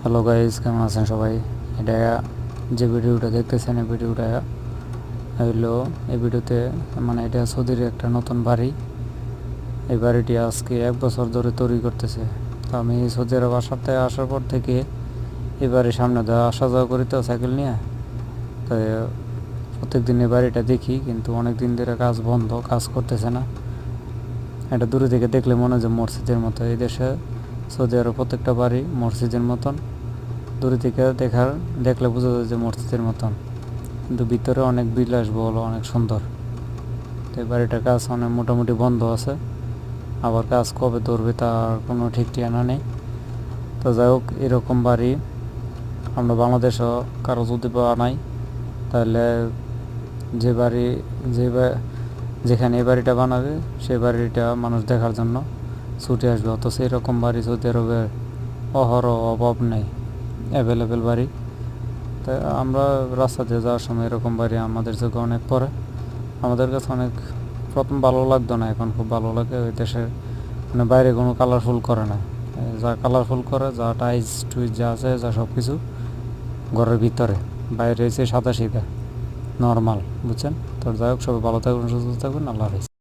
Hello guys, কেমন আছেন সবাই? এটা যে ভিডিওটা দেখতেছেন, এই ভিডিওটা হইলো এই ভিডিওতে এটা সৌদির একটা নতুন বাড়ি। এই বাড়িটি আজকে 1 বছর ধরে তৈরি করতেছে। তো আমি সৌদি আরব আসার পর থেকে এই বাড়ির সামনে আসা যাওয়া করি তো সাইকেল নিয়ে। তো প্রত্যেক দিন এই বাড়িটা দেখি, কিন্তু অনেক দিন ধরে কাজ বন্ধ, কাজ করতেছে না। এটা দূরে থেকে দেখলে মনে হয় যে মসজিদের মতো। এই দেশে সৌদি আরব প্রত্যেকটা বাড়ি মসজিদের মতন। দূরে থেকে দেখলে বোঝা যায় যে মসজিদের মতন, কিন্তু ভিতরে অনেক বিলাসবহুল, অনেক সুন্দর। তো এই বাড়িটার কাজ মোটামুটি বন্ধ আছে, আবার কাজ কবে ধরবে তার কোনো ঠিক ঠিকানা নেই। তো যাই হোক, এরকম বাড়ি আমরা বাংলাদেশও কারো যদি বানাই, তাহলে যে বাড়ি যে যেখানে এই বাড়িটা বানাবে সেই বাড়িটা মানুষ দেখার জন্য ছুটে আসবে। অথচ এরকম বাড়ি সৌদি আরবে অহরহ, অভাব নেই, অ্যাভেলেবেল বাড়ি। তাই আমরা রাস্তা দিয়ে যাওয়ার সময় এরকম বাড়ি আমাদের চোখে অনেক পড়ে। আমাদের কাছে অনেক প্রথম ভালো লাগতো না, এখন খুব ভালো লাগে। ওই দেশের বাইরে কোনো কালারফুল করে না, যা কালারফুল করে, যা টাইস টুইস যা আছে, যা সব কিছু ঘরের ভিতরে, বাইরে এসে সাদা সিধা নর্মাল, বুঝছেন? তো যাই হোক, সবাই ভালো থাকবেন, সুস্থ থাকবেন, আল্লাহ হাফিজ।